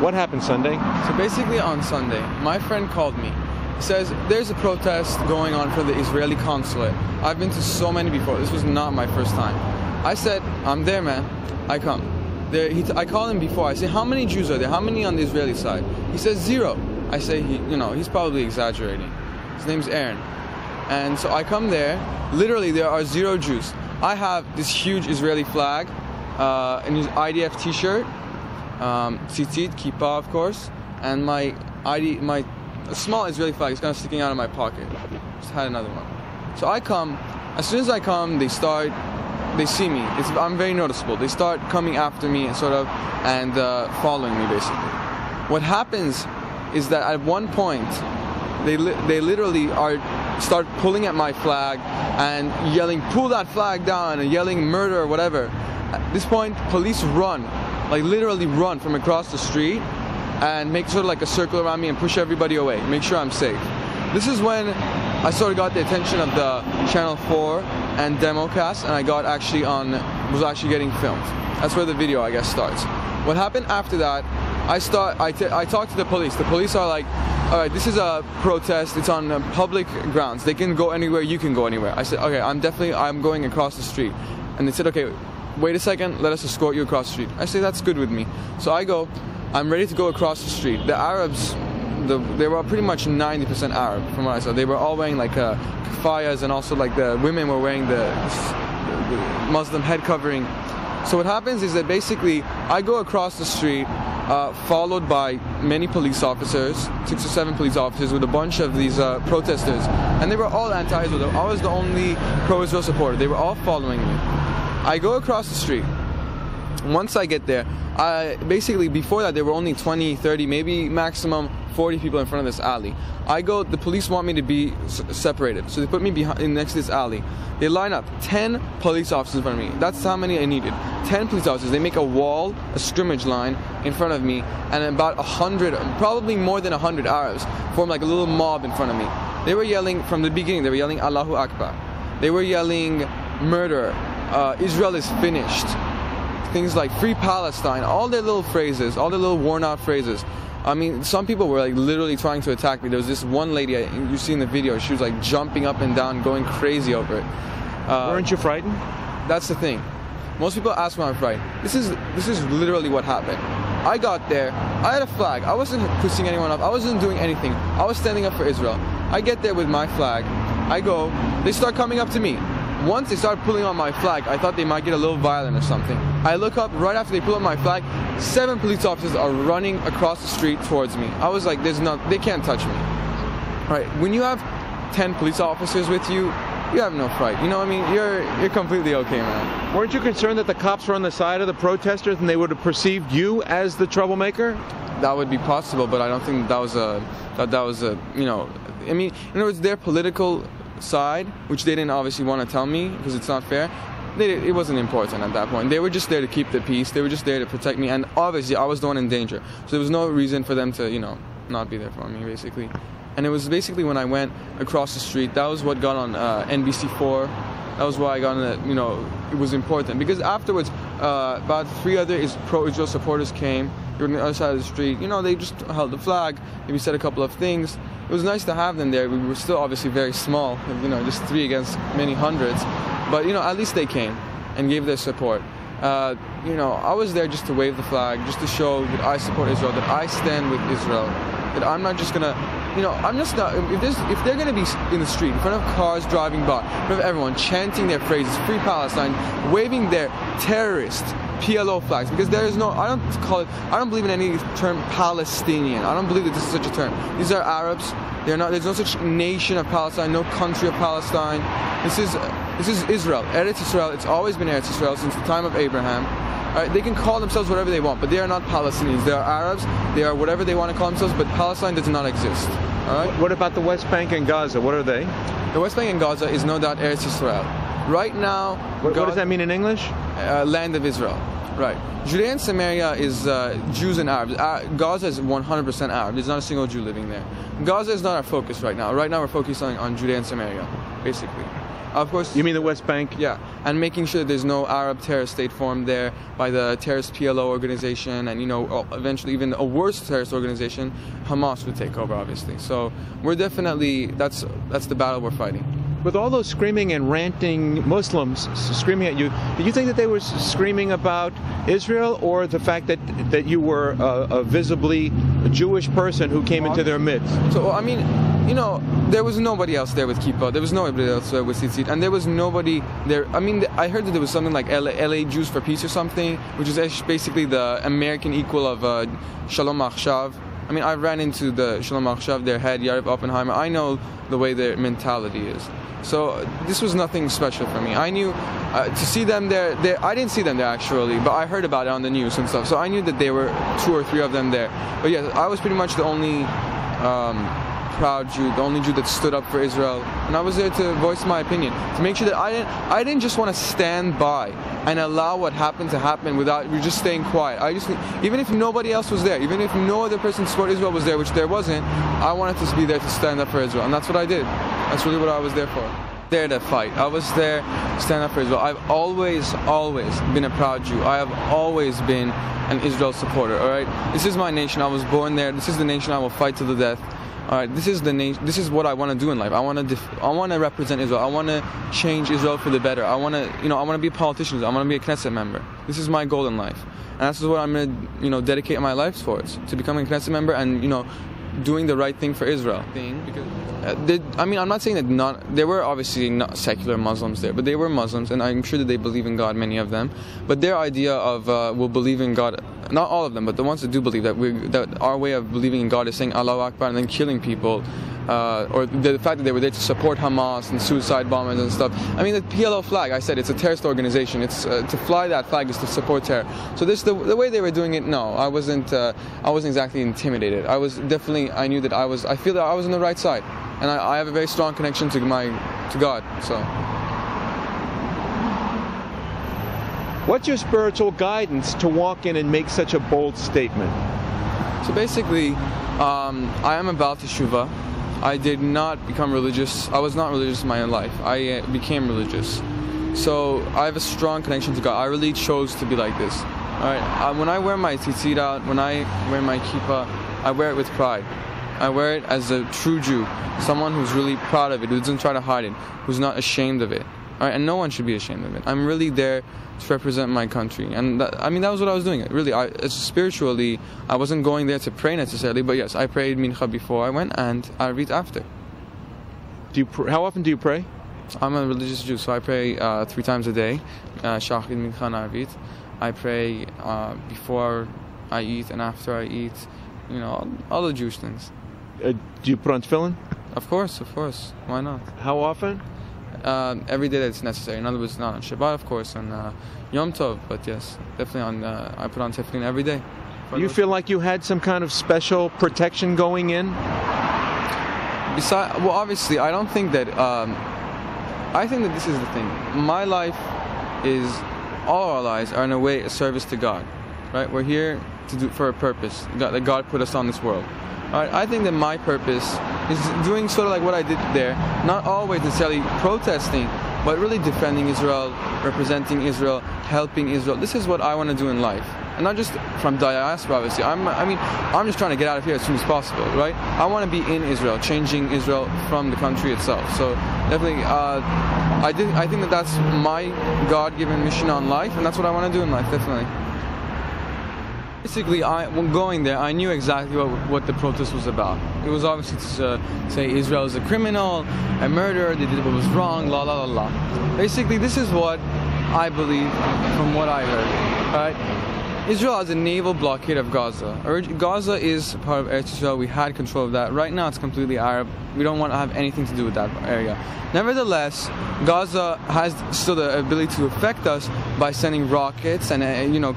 What happened Sunday? So basically on Sunday, my friend called me. He says, there's a protest going on for the Israeli consulate. I've been to so many before. This was not my first time. I said, I'm there, man. I come. I called him before. I say, how many Jews are there? How many on the Israeli side? He says 0. I say, he's probably exaggerating. His name's Aaron. And so I come there. Literally, there are 0 Jews. I have this huge Israeli flag, an IDF T-shirt, tzitzit, kippah, of course, and my small Israeli flag is kind of sticking out of my pocket. Just had another one. So I come. As soon as I come, they see me. I'm very noticeable. They start coming after me and following me, basically. What happens is that at one point, they literally start pulling at my flag and yelling, pull that flag down, and yelling murder or whatever. At this point, police run, like literally run from across the street and make sort of like a circle around me and push everybody away, make sure I'm safe. This is when I sort of got the attention of the Channel 4 and DemoCast, and I was actually getting filmed. That's where the video, I guess, starts. What happened after that, I talked to the police. The police are like, all right, this is a protest. It's on public grounds. They can go anywhere. You can go anywhere. I said, okay, I'm going across the street. And they said, okay, wait a second. Let us escort you across the street. I say, that's good with me. So I go. I'm ready to go across the street. The Arabs, they were pretty much 90% Arab from what I saw. They were all wearing like kafayas, and also like the women were wearing the Muslim head covering. So what happens is that basically I go across the street, followed by many police officers, 6 or 7 police officers with a bunch of these protesters, and they were all anti-Israel. I was the only pro-Israel supporter. They were all following me. I go across the street. Once I get there, basically before that there were only 20, 30, maybe maximum 40 people in front of this alley. The police want me to be separated, so they put me next to this alley. They line up 10 police officers in front of me. That's how many I needed. 10 police officers. They make a wall, a scrimmage line in front of me, and about 100, probably more than 100 Arabs form like a little mob in front of me. They were yelling from the beginning. They were yelling Allahu Akbar. They were yelling murder. Israel is finished. Things like free Palestine. All their little phrases, all their little worn out phrases. I mean, some people were like literally trying to attack me. There was this one lady, you see in the video, she was like jumping up and down, going crazy over it. Weren't you frightened? That's the thing. Most people ask me if I'm frightened. This is literally what happened. I got there, I had a flag. I wasn't pissing anyone off. I wasn't doing anything. I was standing up for Israel. I get there with my flag. I go, they start coming up to me. Once they started pulling on my flag, I thought they might get a little violent or something. I look up, right after they pull on my flag, 7 police officers are running across the street towards me. I was like, they can't touch me. All right, when you have 10 police officers with you, you have no fright. You know what I mean? You're completely okay, man. Weren't you concerned that the cops were on the side of the protesters and they would have perceived you as the troublemaker? That would be possible, but I don't think that was a, I mean, in other words, their political side, which they didn't obviously want to tell me because it's not fair, it wasn't important at that point. They were just there to keep the peace. They were just there to protect me, and obviously I was the one in danger. So there was no reason for them to, not be there for me, basically. And it was basically when I went across the street, that was what got on NBC4. That was why I got on it was important. Because afterwards, about 3 other pro-Israel supporters came. They were on the other side of the street. They just held the flag. Maybe said a couple of things. It was nice to have them there. We were still obviously very small, just 3 against many hundreds. But, at least they came and gave their support. I was there just to wave the flag, just to show that I support Israel, that I stand with Israel, that I'm not just gonna, I'm just not, if they're gonna be in the street, in front of cars driving by, in front of everyone, chanting their phrases, free Palestine, waving their terrorist PLO flags, because there is I don't believe in any term Palestinian. I don't believe that this is such a term. These are Arabs. There's no such nation of Palestine, no country of Palestine. This is Israel, Eretz Israel. It's always been Eretz Israel since the time of Abraham. All right, they can call themselves whatever they want, but they are not Palestinians. They are Arabs. They are whatever they want to call themselves, but Palestine does not exist. All right. What about the West Bank and Gaza? What are they? The West Bank and Gaza is no doubt Eretz Israel. Right now, what does that mean in English? Land of Israel. Right. Judea and Samaria is Jews and Arabs. Gaza is 100% Arab. There's not a single Jew living there. Gaza is not our focus right now. Right now we're focusing on Judea and Samaria, basically. Of course. You mean the West Bank? Yeah, and making sure that there's no Arab terrorist state formed there by the terrorist PLO organization, and eventually even a worse terrorist organization, Hamas would take over, obviously. So we're definitely that's the battle we're fighting. With all those screaming and ranting Muslims screaming at you, do you think that they were screaming about Israel, or the fact that you were a visibly Jewish person who came into their midst? So, I mean, there was nobody else there with kippah. There was nobody else there with tzitzit, and there was nobody there. I mean, I heard that there was something like LA Jews for Peace or something, which is basically the American equal of Shalom Achshav. I mean, I ran into the Shalom Achshav, their head, Yarib Oppenheimer. I know the way their mentality is. So this was nothing special for me. I knew to see them there. I didn't see them there actually, but I heard about it on the news and stuff. So I knew that there were 2 or 3 of them there. But yeah, I was pretty much the only proud Jew, the only Jew that stood up for Israel, and I was there to voice my opinion, to make sure that I didn't just want to stand by and allow what happened to happen without just staying quiet. Even if nobody else was there, even if no other person to support Israel was there, which there wasn't, I wanted to be there to stand up for Israel, and that's what I did. That's really what I was there for. There to fight. I was there to stand up for Israel. I've always been a proud Jew. I have always been an Israel supporter. All right, this is my nation. I was born there. This is the nation I will fight to the death. All right, this is the nation. This is what I want to do in life. I want to represent Israel. I want to change Israel for the better. I want to be a politician. I want to be a Knesset member. This is my goal in life, and that's what I'm going to, dedicate my life towards, to becoming a Knesset member and, doing the right thing for Israel. Because, I'm not saying that there were obviously not secular Muslims there, but they were Muslims, and I'm sure that they believe in God, many of them. But their idea of will believe in God, not all of them, but the ones that do believe that our way of believing in God is saying Allahu Akbar and then killing people, or the fact that they were there to support Hamas and suicide bombers and stuff. I mean, the PLO flag, I said, it's a terrorist organization. It's to fly that flag is to support terror. So the way they were doing it, no, I wasn't exactly intimidated. I knew that I feel that I was on the right side, and I have a very strong connection to God. So, what's your spiritual guidance to walk in and make such a bold statement? So basically, I am about teshuvah. I did not become religious. I was not religious in my own life. I became religious. So I have a strong connection to God. I really chose to be like this. All right. When I wear my tzitzit out, when I wear my kippah, I wear it with pride. I wear it as a true Jew, someone who's really proud of it, who doesn't try to hide it, who's not ashamed of it. All right, and no one should be ashamed of it. I'm really there to represent my country, and that was what I was doing. Really, spiritually, I wasn't going there to pray necessarily, but yes, I prayed mincha before I went and Arvit after. How often do you pray? I'm a religious Jew, so I pray 3 times a day, shachrit, mincha, and Arvit. I pray before I eat and after I eat, all the Jewish things. Do you put on tefillin? Of course. Why not? How often? Every day that it's necessary. In other words, not on Shabbat, of course, on Yom Tov, but yes, definitely I put on tefillin every day. Do you feel like you had some kind of special protection going in? Well, obviously, I don't think that. I think that this is the thing. My life is, all our lives are in a way a service to God, right? We're here to do for a purpose that God put us on this world. All right, I think that my purpose is doing sort of like what I did there, not always necessarily protesting, but really defending Israel, representing Israel, helping Israel. This is what I want to do in life, and not just from diaspora. Obviously, I'm just trying to get out of here as soon as possible, right? I want to be in Israel, changing Israel from the country itself. So definitely, I think that that's my God-given mission on life, and that's what I want to do in life, definitely. Basically, when going there, I knew exactly what the protest was about. It was obviously to say Israel is a criminal, a murderer, they did what was wrong, la la la la. Basically, this is what I believe from what I heard. Right? Israel has a naval blockade of Gaza. Gaza is part of Eretz Israel. We had control of that. Right now, it's completely Arab. We don't want to have anything to do with that area. Nevertheless, Gaza has still the ability to affect us by sending rockets and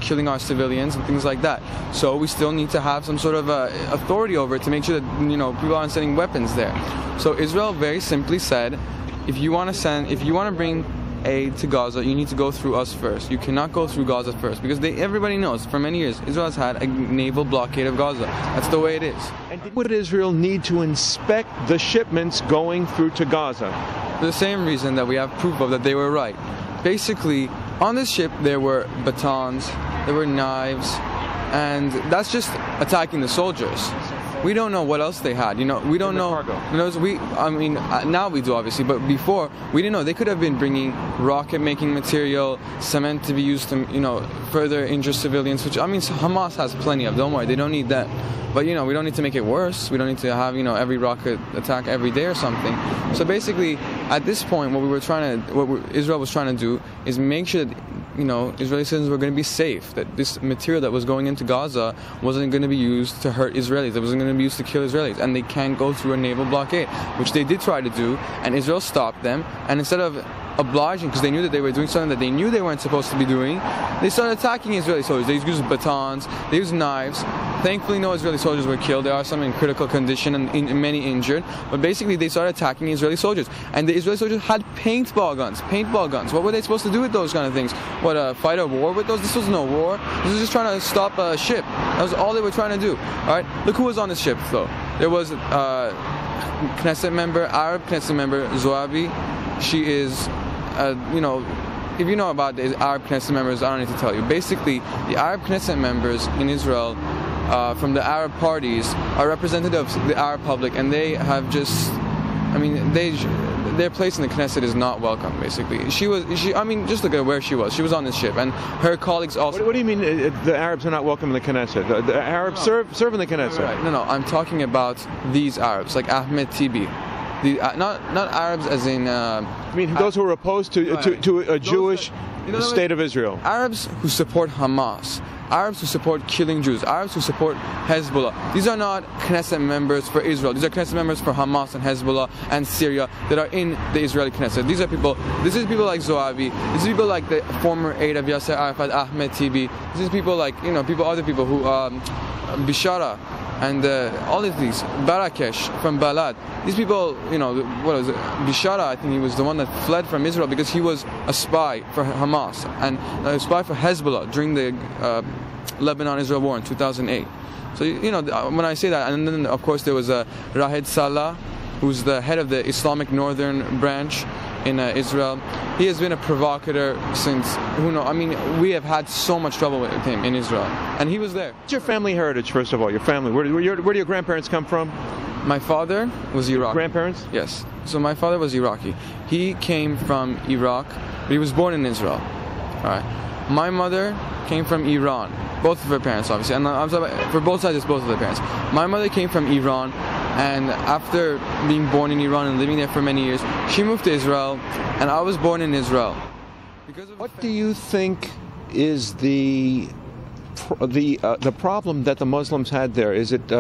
killing our civilians and things like that. So we still need to have some sort of authority over it to make sure that people aren't sending weapons there. So Israel very simply said, if you want to bring aid to Gaza, you need to go through us first. You cannot go through Gaza first, because everybody knows for many years Israel has had a naval blockade of Gaza. That's the way it is. And would Israel need to inspect the shipments going through to Gaza? for the same reason that we have proof of that they were right. Basically, on this ship there were batons, there were knives, and that's just attacking the soldiers. We don't know what else they had, we don't know. Now we do, obviously, but before we didn't know. They could have been bringing rocket-making material, cement to be used to, further injure civilians. Which Hamas has plenty of. Don't worry, they don't need that. But we don't need to make it worse. We don't need to have every rocket attack every day or something. So basically, at this point, what Israel was trying to do is make sure that Israeli citizens were going to be safe. That this material that was going into Gaza wasn't going to be used to hurt Israelis. It wasn't going to be used to kill Israelis. And they can't go through a naval blockade, which they did try to do. And Israel stopped them. And instead of obliging, because they knew that they were doing something that they knew they weren't supposed to be doing, they started attacking Israeli soldiers. They used batons, they used knives. Thankfully, no Israeli soldiers were killed. There are some in critical condition and many injured. But basically, they started attacking Israeli soldiers. And the Israeli soldiers had paintball guns. What were they supposed to do with those kind of things? Fight a war with those? This was no war. This was just trying to stop a ship. That was all they were trying to do. All right? Look who was on the ship, though. There was Knesset member, Arab Knesset member, Zoabi. She is if you know about the Arab Knesset members, I don't need to tell you. Basically, the Arab Knesset members in Israel from the Arab parties are representatives of the Arab public, and they have their place in the Knesset is not welcome, basically. Just look at where she was. She was on this ship, and her colleagues also. What do you mean the Arabs are not welcome in the Knesset? The Arabs serve in the Knesset. Right. No, I'm talking about these Arabs, like Ahmed Tibi. Not Arabs as in... those who are opposed to a Jewish state of Israel? Arabs who support Hamas. Arabs who support killing Jews. Arabs who support Hezbollah. These are not Knesset members for Israel. These are Knesset members for Hamas and Hezbollah and Syria that are in the Israeli Knesset. This is people like Zoabi. This is people like the former aide of Yasser Arafat, Ahmed Tibi. This is people like, other people who... Bishara and all of these, Barakesh from Balad. These people, what was it? Bishara, I think he was the one that fled from Israel because he was a spy for Hamas and a spy for Hezbollah during the Lebanon-Israel war in 2008. So, when I say that, and then of course there was Rahed Salah, who's the head of the Islamic Northern Branch in Israel. He has been a provocateur since, we have had so much trouble with him in Israel. And he was there. What's your family heritage, first of all? Your family. Where do your grandparents come from? My father was Iraqi. Grandparents? Yes. So my father was Iraqi. He came from Iraq, but he was born in Israel. All right. My mother came from Iran. Both of her parents, obviously. And I'm talking about, for both sides, it's both of their parents. My mother came from Iran, and after being born in Iran and living there for many years, she moved to Israel, and I was born in Israel. What do you think is the problem that the Muslims had there? Is it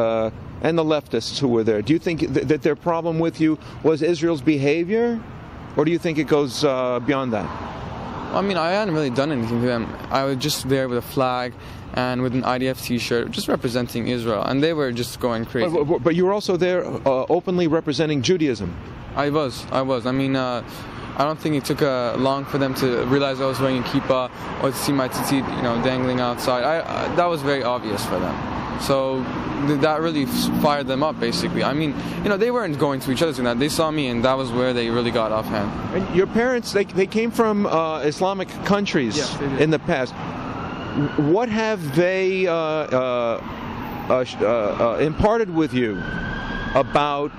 and the leftists who were there? Do you think that their problem with you was Israel's behavior, or do you think it goes beyond that? I hadn't really done anything to them. I was just there with a flag and with an IDF T-shirt, just representing Israel, and they were just going crazy. But you were also there openly representing Judaism. I was. I don't think it took long for them to realize I was wearing a kippah or to see my tzitzit, dangling outside. That was very obvious for them. So that really fired them up, basically. They weren't going to each other doing that. They saw me, and that was where they really got offhand. And your parents, they came from Islamic countries in the past. What have they imparted with you about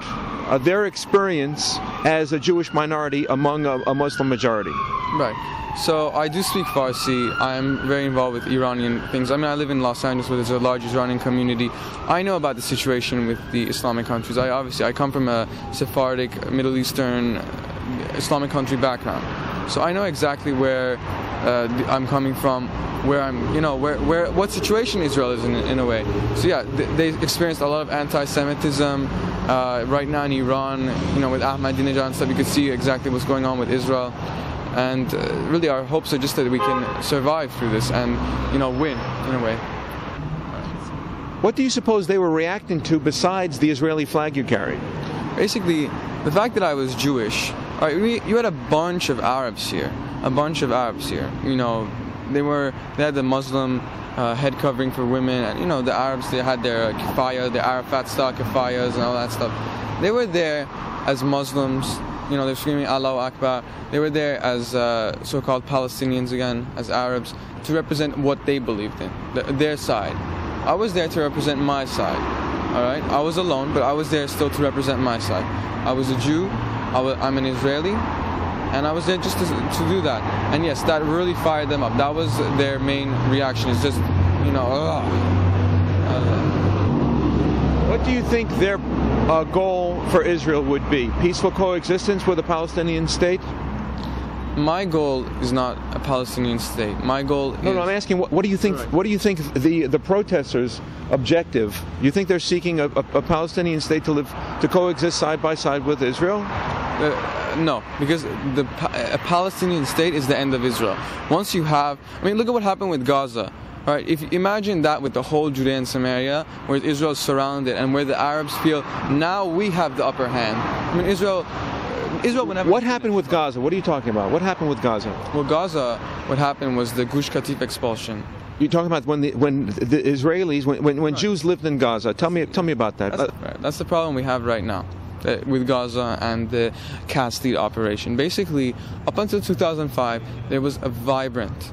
their experience as a Jewish minority among a Muslim majority? Right. So I do speak Farsi. I'm very involved with Iranian things. I live in Los Angeles, where there's a large Iranian community. I know about the situation with the Islamic countries. I come from a Sephardic, Middle Eastern, Islamic country background. So I know exactly where I'm coming from, where what situation Israel is in a way. So yeah, they experienced a lot of anti-Semitism. Right now in Iran, with Ahmadinejad and stuff, you could see exactly what's going on with Israel. And really our hopes are just that we can survive through this and, win in a way. What do you suppose they were reacting to besides the Israeli flag you carried? Basically, the fact that I was Jewish. All right, you had a bunch of Arabs here. They had the Muslim head covering for women, and the Arabs, they had their keffaya, the Arafat style keffayas and all that stuff. They were there as Muslims they're screaming Allahu Akbar. They were there as so-called Palestinians again, as Arabs, to represent what they believed in, their side. I was there to represent my side. All right, I was alone, but I was there still to represent my side. I was a Jew. I'm an Israeli, and I was there just to do that. And yes, that really fired them up. That was their main reaction. Is just, What do you think their goal for Israel would be? Peaceful coexistence with a Palestinian state? My goal is not a Palestinian state. My goal is... No, I'm asking, what do you think? Right. What do you think the protesters' objective? You think they're seeking a Palestinian state to coexist side by side with Israel? No, because a Palestinian state is the end of Israel. Once you have, look at what happened with Gaza. All right, if you imagine that with the whole Judea and Samaria, where Israel is surrounded and where the Arabs feel now we have the upper hand. Israel would never... What happened with Gaza? What are you talking about? What happened with Gaza? Well, Gaza, what happened was the Gush Katif expulsion. You're talking about when the Israelis, when Jews lived in Gaza. Tell me about that. That's the problem we have right now with Gaza and the Castile operation. Basically, up until 2005, there was a vibrant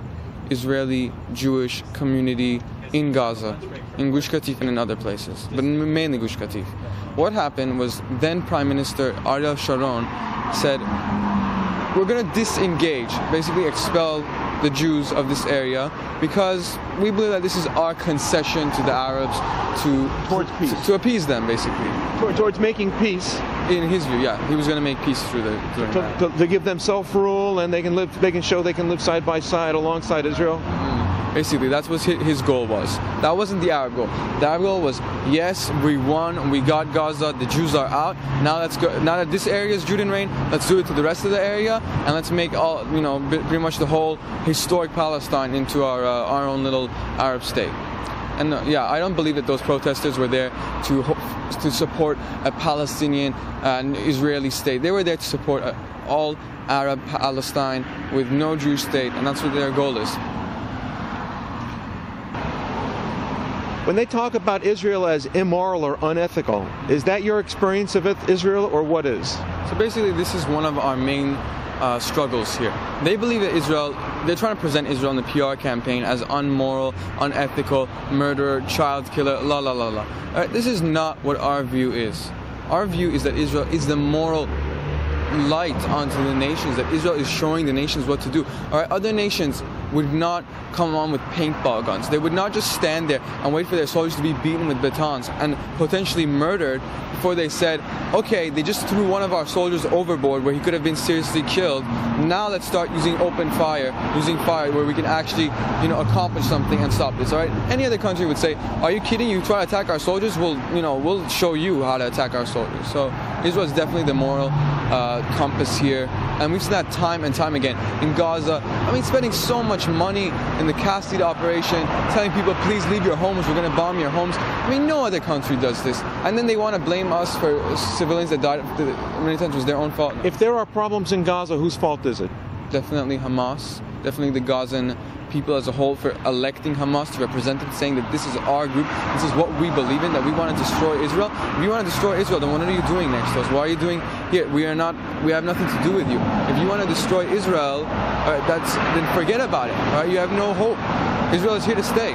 Israeli Jewish community in Gaza, in Gush Katif and in other places, but mainly Gush Katif. What happened was then Prime Minister Ariel Sharon said, we're going to disengage, basically expel the Jews of this area, because we believe that this is our concession to the Arabs towards peace, to appease them, basically. Towards making peace. In his view, yeah, he was going to make peace through to give them self-rule, and they can show they can live side by side alongside Israel. Basically, that's what his goal was. That wasn't the Arab goal. The Arab goal was, yes, we won, we got Gaza, the Jews are out. Now let's go. Now that this area is Judean reign, let's do it to the rest of the area, and let's make all, pretty much the whole historic Palestine into our own little Arab state. And I don't believe that those protesters were there to support a Palestinian and Israeli state. They were there to support all Arab Palestine with no Jewish state, and that's what their goal is. When they talk about Israel as immoral or unethical, is that your experience of Israel, or what is? So basically, this is one of our main struggles here. They believe that they're trying to present Israel in the PR campaign as unmoral, unethical, murderer, child killer, la la la la. This is not what our view is. Our view is that Israel is the moral light onto the nations, that Israel is showing the nations what to do. All right, other nations would not come on with paintball guns. They would not just stand there and wait for their soldiers to be beaten with batons and potentially murdered before they said, okay, they just threw one of our soldiers overboard where he could have been seriously killed. Now let's start using open fire, using fire where we can actually, accomplish something and stop this. All right. Any other country would say, are you kidding? You try to attack our soldiers? We'll show you how to attack our soldiers. So Israel is definitely the moral compass here, and we've seen that time and time again in Gaza. Spending so much money in the Castile operation, telling people, please leave your homes, we're going to bomb your homes. No other country does this. And then they want to blame us for civilians that died. Many times it was their own fault. If there are problems in Gaza, whose fault is it? Definitely Hamas, definitely the Gazan people as a whole for electing Hamas to represent it, saying that this is our group, this is what we believe in, that we want to destroy Israel. If you want to destroy Israel, then what are you doing next to us? Why are you doing here? We have nothing to do with you. If you want to destroy Israel, then forget about it. Right? You have no hope. Israel is here to stay.